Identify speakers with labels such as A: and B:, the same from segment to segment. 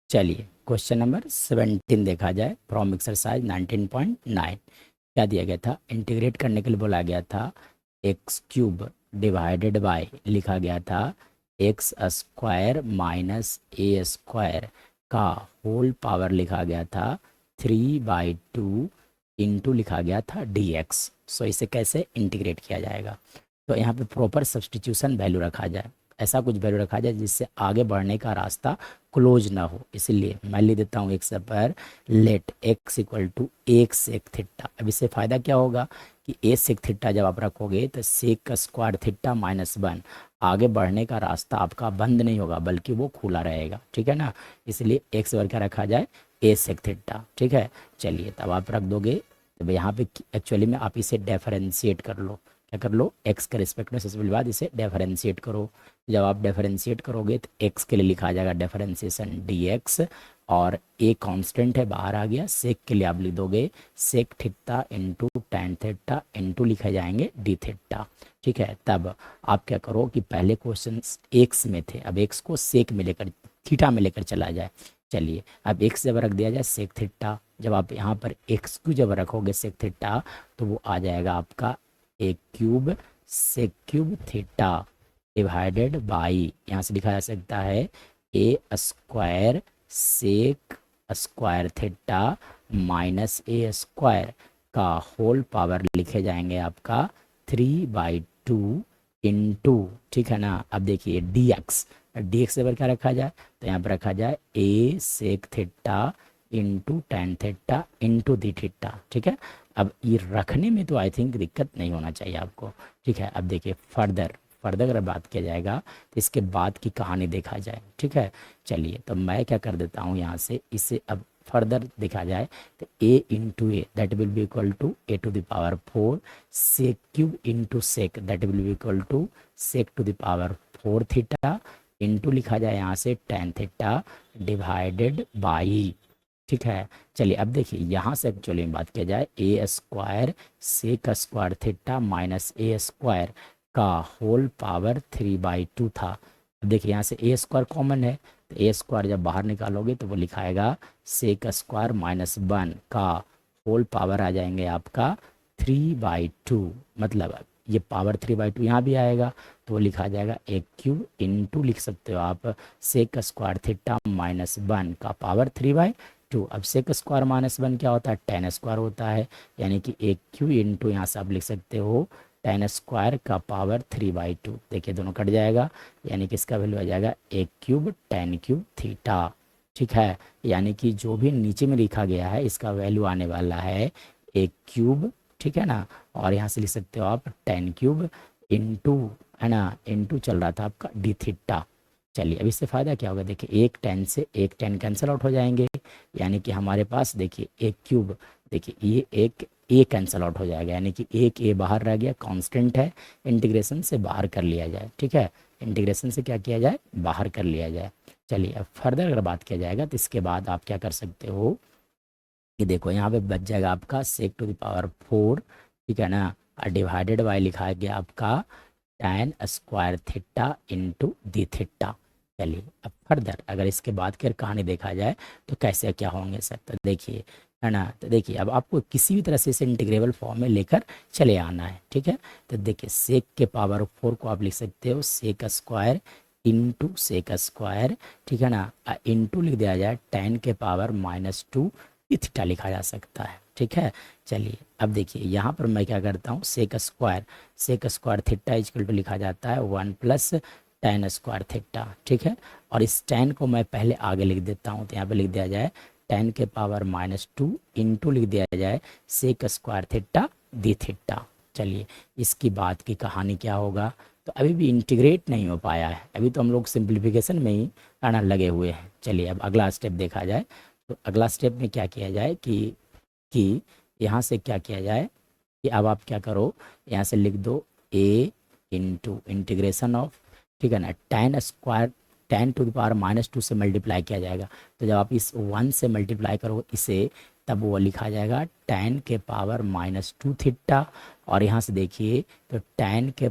A: चलिए question number 17 देखा जाए फ्रॉम एक्सरसाइज 19.9। क्या दिया गया था? इंटीग्रेट करने के लिए बोला गया था एक्स क्यूब डिवाइडेड बाय लिखा गया था एक्स स्क्वायर माइनस ए स्क्वायर का होल पावर लिखा गया था 3/2 इंटू लिखा गया था डी एक्स। सो इसे कैसे इंटीग्रेट किया जाएगा? तो यहाँ पे प्रॉपर सब्सटीट्यूशन वैल्यू रखा जाए, ऐसा कुछ वैल्यू रखा जाए जिससे आगे बढ़ने का रास्ता क्लोज ना हो। इसलिए मैं लिख देता हूँ एक्स पर लेट एक्स इक्वल टू एक सेक थीटा। अब इससे फ़ायदा क्या होगा कि ए सेक थीटा जब आप रखोगे तो सेक का स्क्वायर थीटा -1, आगे बढ़ने का रास्ता आपका बंद नहीं होगा बल्कि वो खुला रहेगा। ठीक है ना, इसलिए एक्स पर क्या रखा जाए, ए सेक थीटा। ठीक है, चलिए तब आप रख दोगे। तो यहाँ पे एक्चुअली में आप इसे डिफरेंशिएट कर लो। क्या कर लो? एक्स के रिस्पेक्ट में सबसे पहली बात इसे डिफरेंशिएट करो। जब आप डिफरेंशिएट करोगे तो एक्स के लिए लिखा जाएगा डिफरेंशिएशन डी एक्स, और ए कांस्टेंट है बाहर आ गया। सेक के लिए आप लिख दोगे sec theta into tan theta into लिखे जाएंगे डी थीटा। ठीक है, तब आप क्या करो कि पहले क्वेश्चन एक्स में थे, अब एक्स को सेक में लेकर थीटा में लेकर चला जाए। चलिए अब एक्स जब रख दिया जाए सेक थीटा, जब आप यहाँ पर एक्स क्यू जब रखोगे सेक थीटा तो वो आ जाएगा आपका A cube sec cube theta divided by, यहाँ से लिखा जा सकता है A square sec square theta minus A square का होल पावर लिखे जाएंगे आपका 3/2 इंटू, ठीक है ना। अब देखिए डी एक्स पर क्या रखा जाए, तो यहाँ पर रखा जाए A sec theta into tan theta into D theta. ठीक है, अब ये रखने में तो आई थिंक दिक्कत नहीं होना चाहिए आपको। ठीक है, अब देखिए फर्दर अगर बात किया जाएगा तो इसके बाद की कहानी देखा जाए। ठीक है, चलिए तो मैं क्या कर देता हूँ यहाँ से इसे अब फर्दर देखा जाए तो a into A that will be equal to a to the power 4 sec cube into sec that will be equal to sec to the power 4 theta into लिखा जाए यहाँ से टैन थीटा डिवाइडेड बाई। ठीक है, चलिए अब देखिए यहाँ से एक्चुअली में बात किया जाए A square sec square theta minus A square का होल पावर 3/2 था। अब देखिए यहाँ से ए स्क्वायर कॉमन है, तो ए स्क्वायर जब बाहर निकालोगे तो वो लिखाएगा सेक स्क्वायर -1 का होल पावर आ जाएंगे आपका 3/2, मतलब ये पावर 3/2 यहाँ भी आएगा तो वो लिखा जाएगा ए क्यूब इंटू लिख सकते हो आप सेक स्क्वायर थीटा -1 का पावर 3/2। अब सेक स्क्वायर -1 क्या होता है, टेन स्क्वायर होता है, यानी कि ए क्यू इंटू यहाँ से आप लिख सकते हो टेन स्क्वायर का पावर 3/2। देखिए दोनों कट जाएगा, यानी कि इसका वैल्यू आ जाएगा ए क्यूब टेन क्यूब थीटा। ठीक है, यानी कि जो भी नीचे में लिखा गया है इसका वैल्यू आने वाला है ए क्यूब, ठीक है ना, और यहाँ से लिख सकते हो आप टेन क्यूब इंटू, है ना, इंटू चल रहा था आपका डी थीटा। चलिए अब इससे फ़ायदा क्या होगा, देखिए एक टेन से एक टेन कैंसिल आउट हो जाएंगे, यानी कि हमारे पास देखिए एक क्यूब, देखिए ये एक ए कैंसिल आउट हो जाएगा, यानी कि एक ए बाहर रह गया, कांस्टेंट है, इंटीग्रेशन से बाहर कर लिया जाए। ठीक है, इंटीग्रेशन से क्या किया जाए, बाहर कर लिया जाए। चलिए अब फर्दर अगर बात किया जाएगा तो इसके बाद आप क्या कर सकते हो कि देखो यहाँ पे बच जाएगा आपका सेक टू द पावर 4, ठीक है ना, डिवाइडेड बाय लिखा गया आपका tan square theta into D theta. चलिए अब फर्दर अगर इसके बाद की कहानी देखा जाए तो कैसे क्या होंगे सर, तो देखिए, है ना, तो देखिए अब आपको किसी भी तरह से इसे इंटीग्रेबल फॉर्म में लेकर चले आना है। ठीक है, तो देखिए सेक के पावर 4 को आप लिख सकते हो sec square into sec square, ठीक है ना, इंटू लिख दिया जाए टेन के पावर -2 थीटा लिखा जा सकता है। ठीक है, चलिए अब देखिए यहाँ पर मैं क्या करता हूँ sec square theta is equal to लिखा जाता है 1 प्लस टेन स्क्वायर थीटा। ठीक है, और इस टेन को मैं पहले आगे लिख देता हूँ, तो यहाँ पे लिख दिया जाए टेन के पावर -2 इंटू लिख दिया जाए sec square theta d theta. चलिए इसकी बात की कहानी क्या होगा, तो अभी भी इंटीग्रेट नहीं हो पाया है, अभी तो हम लोग सिंप्लीफिकेशन में ही आना लगे हुए हैं। चलिए अब अगला स्टेप देखा जाए, तो अगला स्टेप में क्या किया जाए कि यहाँ से क्या किया जाए कि अब आप क्या करो, यहाँ से लिख दो ए इंटू इंटीग्रेशन ऑफ, ठीक है ना, ten square ten to the power -2 से मल्टीप्लाई किया जाएगा, तो जब आप इस 1 से मल्टीप्लाई करो इसे तब वो लिखा जाएगा टेन के पावर -2 थीटा, और यहाँ से देखिए तो टेन के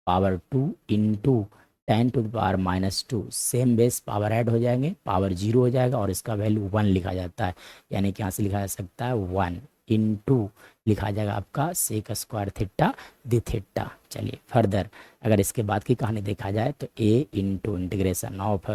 A: power 2 into 10 to the power -2 same base power add हो जाएंगे, पावर 0 हो जाएगा और इसका वैल्यू 1 लिखा जाता है, यानी कि यहाँ से लिखा जा सकता है 1 इंटू लिखा जाएगा आपका सेक स्क्वायर थीटा दी थीटा। चलिए फर्दर अगर इसके बाद की कहानी देखा जाए तो a इंटू इंटीग्रेशन ऑफ,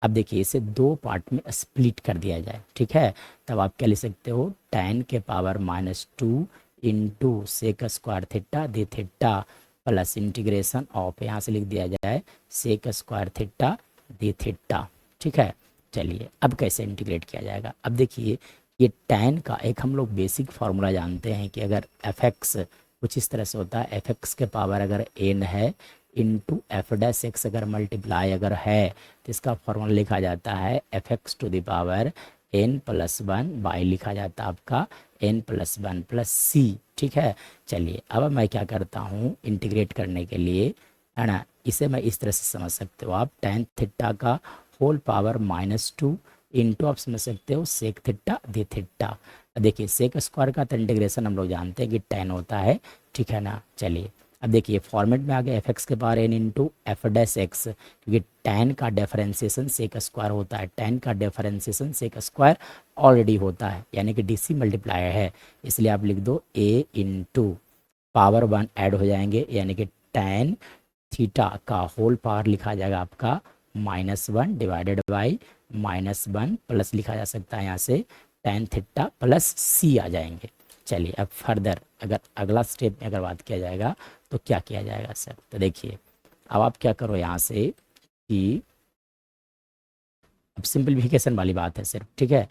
A: अब देखिए इसे दो पार्ट में स्प्लिट कर दिया जाए, ठीक है, तब आप क्या लिख सकते हो 10 के power -2 into sec square theta d theta plus integration of, यहाँ से लिख दिया जाए sec square theta d theta, ठीक है। चलिए अब कैसे इंटीग्रेट किया जाएगा, अब देखिए ये tan का एक हम लोग बेसिक फार्मूला जानते हैं कि अगर fx कुछ इस तरह से होता है, fx के पावर अगर n है इंटू एफ डैश एक्स अगर मल्टीप्लाई अगर है तो इसका फॉर्मूला लिखा जाता है fx to the power n+1 by लिखा जाता है आपका n+1 प्लस c, ठीक है। चलिए अब मैं क्या करता हूँ इंटीग्रेट करने के लिए, है ना, इसे मैं इस तरह से समझ सकते हो आप tan थीटा का होल पावर -2 इंटू आप समझ सकते हो सेक थीटा दी थीटा। देखिए सेक स्क्वायर का तो इंटीग्रेशन हम लोग जानते हैं कि tan होता है, ठीक है ना। चलिए अब देखिए फॉर्मेट में आ गया एफ एक्स के power n into f dash x, क्योंकि tan का डिफरेंशिएशन सेक स्क्वायर होता है, tan का डिफरेंशिएशन सेक स्क्वायर ऑलरेडी होता है, यानी कि डीसी मल्टीप्लायर है, इसलिए आप लिख दो a इंटू पावर 1 ऐड हो जाएंगे, यानी कि tan थीटा का होल पावर लिखा जाएगा आपका -1 डिवाइडेड बाई -1 प्लस लिखा जा सकता है यहाँ से tan थीटा प्लस c आ जाएंगे। चलिए अब फर्दर अगर अगला स्टेप में अगर बात किया जाएगा तो क्या किया जाएगा सर, तो देखिए अब आप क्या करो यहाँ से कि अब सिंपलीफिकेशन वाली बात है सिर्फ, ठीक है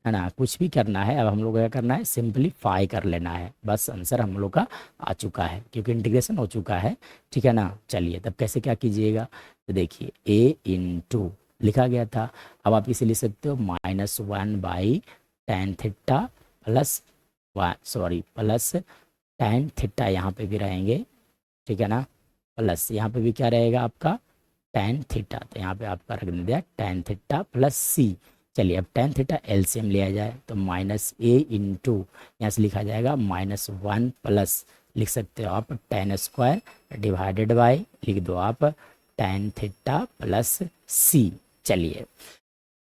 A: ना, कुछ भी करना है अब हम लोग क्या करना है सिंपलीफाई कर लेना है, बस आंसर हम लोग का आ चुका है क्योंकि इंटीग्रेशन हो चुका है, ठीक है ना। चलिए तब कैसे क्या कीजिएगा, तो देखिए a इंटू लिखा गया था, अब आप इसे लिख सकते हो -1 by tan theta plus plus tan theta यहाँ पे भी रहेंगे, ठीक है ना, प्लस यहाँ पे भी क्या रहेगा आपका tan थीटा, तो यहाँ पे आपका रख दिया tan थीटा प्लस c। चलिए अब tan थीटा एलसीएम लिया जाए तो -a इंटू यहाँ से लिखा जाएगा -1 प्लस लिख सकते हो आप tan स्क्वायर डिवाइडेड बाई लिख दो आप tan थीटा प्लस c। चलिए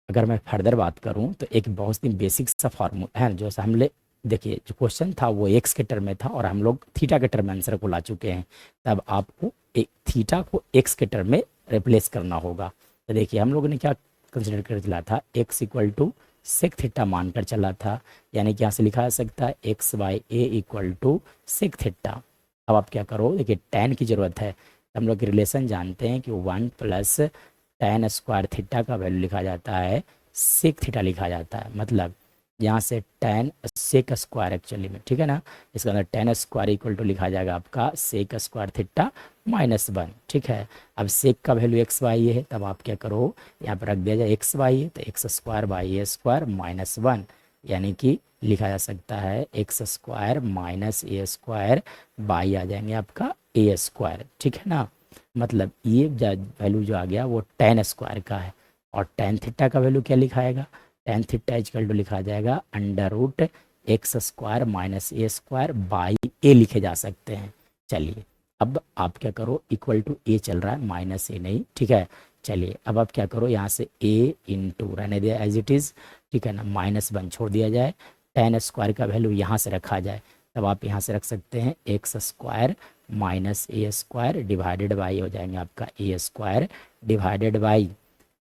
A: अगर मैं फर्दर बात करूं तो एक बहुत ही बेसिक सा फार्मूला है जो हमने देखिए जो क्वेश्चन था वो एक्स के टर्म में था और हम लोग थीटा के टर्म में आंसर को ला चुके हैं, तब आपको एक थीटा को एक्स के टर्म में रिप्लेस करना होगा। तो देखिए हम लोगों ने क्या कंसिडर कर चला था, x equal to sec theta मानकर चला था, यानी कि यहाँ से लिखा जा सकता है x by a equal to sec theta. अब आप क्या करो, देखिए tan की ज़रूरत है, हम लोग रिलेशन जानते हैं कि 1 प्लस tan स्क्वायर थीटा का वैल्यू लिखा जाता है सेक थीटा लिखा जाता है, मतलब यहाँ से tan सेक स्क्वायर एक्चुअली में, ठीक है ना, इसका अंदर tan स्क्वायर इक्वल टू लिखा जाएगा आपका सेक स्क्वायर थीटा -1, ठीक है। अब सेक का वैल्यू एक्स वाई है, तब आप क्या करो यहाँ पर रख दिया जाए एक्स वाई है तो X square by A square -1, यानी कि लिखा जा सकता है X square minus A square by आ जाएंगे आपका ए स्क्वायर, ठीक है ना, मतलब ये वैल्यू जो आ गया वो tan स्क्वायर का है और tan थीटा का वैल्यू क्या लिखाएगा, tan थीटा इक्वल टू लिखा जाएगा √ X square minus A square by A लिखे जा सकते हैं। चलिए अब आप क्या करो इक्वल टू ए चल रहा है माइनस ए नहीं, ठीक है। चलिए अब आप क्या करो यहाँ से a इंटू रहने दिया एज इट इज़, ठीक है ना, -1 छोड़ दिया जाए, tan स्क्वायर का वैल्यू यहाँ से रखा जाए, तब आप यहाँ से रख सकते हैं X square minus A square divided by हो जाएंगे आपका A square divided by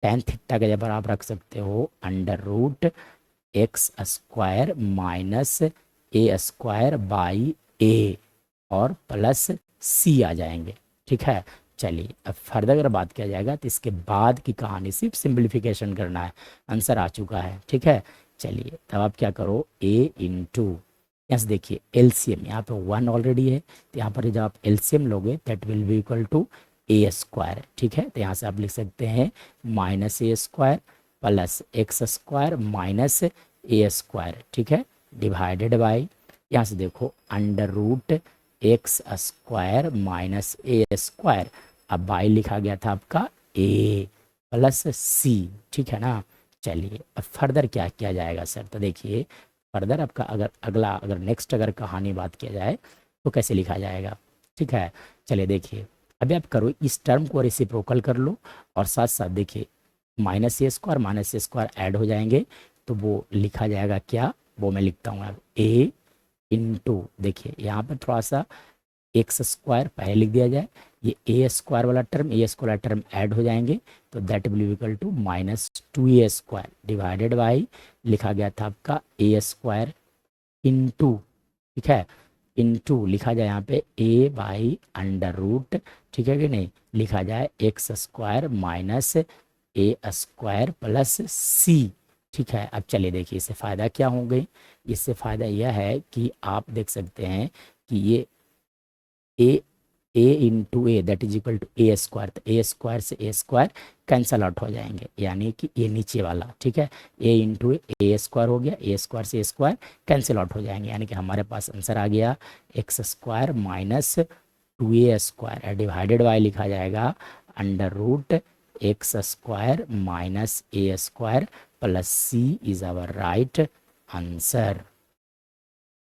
A: tan theta के जगह आप रख सकते हो √ X square minus A square by A और प्लस सी आ जाएंगे, ठीक है। चलिए अब फर्दर अगर बात किया जाएगा तो इसके बाद की कहानी सिर्फ सिंप्लीफिकेशन करना है, आंसर आ चुका है, ठीक है। चलिए तब आप क्या करो a इंटू यहाँ से देखिए एलसीएम यहाँ पे 1 ऑलरेडी है, तो यहाँ पर जब आप एलसीएम लोगे that will be equal to A square, ठीक है। तो यहाँ से आप लिख सकते हैं -a square plus x square minus A square, ठीक है, डिवाइडेड बाई यहाँ से देखो √ एक्स स्क्वायर माइनस ए स्क्वायर, अब बाई लिखा गया था आपका a प्लस सी, ठीक है ना। चलिए अब फर्दर क्या किया जाएगा सर, तो देखिए फर्दर आपका अगर नेक्स्ट अगर कहानी बात किया जाए तो कैसे लिखा जाएगा, ठीक है। चलिए देखिए अभी आप करो इस टर्म को रेसिप्रोकल कर लो और साथ साथ देखिए माइनस ए स्क्वायर ऐड हो जाएंगे तो वो लिखा जाएगा क्या, वो मैं लिखता हूँ अब ए इंटू, देखिए यहाँ पर थोड़ा सा एक्स स्क्वायर पहले लिख दिया जाए, ये ए स्क्वायर वाला टर्म ऐड हो जाएंगे तो that will equal to -2a² divided by लिखा गया था आपका ए स्क्वायर इंटू, ठीक है, इंटू लिखा जाए यहाँ पे ए बाई अंडर रूट, ठीक है कि नहीं, लिखा जाए एक्स स्क्वायर माइनस ए स्क्वायर प्लस सी। ठीक है, अब चलिए देखिए इससे फ़ायदा क्या हो गई, इससे फ़ायदा यह है कि आप देख सकते हैं कि ये A into A that is equal to A square, तो ए स्क्वायर से ए स्क्वायर कैंसल आउट हो जाएंगे, यानी कि ये नीचे वाला, ठीक है, ए इंटू ए स्क्वायर हो गया, ए स्क्वायर से ए स्क्वायर कैंसिल आउट हो जाएंगे, यानी कि हमारे पास आंसर आ गया x square minus 2a square divided by लिखा जाएगा under root x square minus A square plus c is our right answer.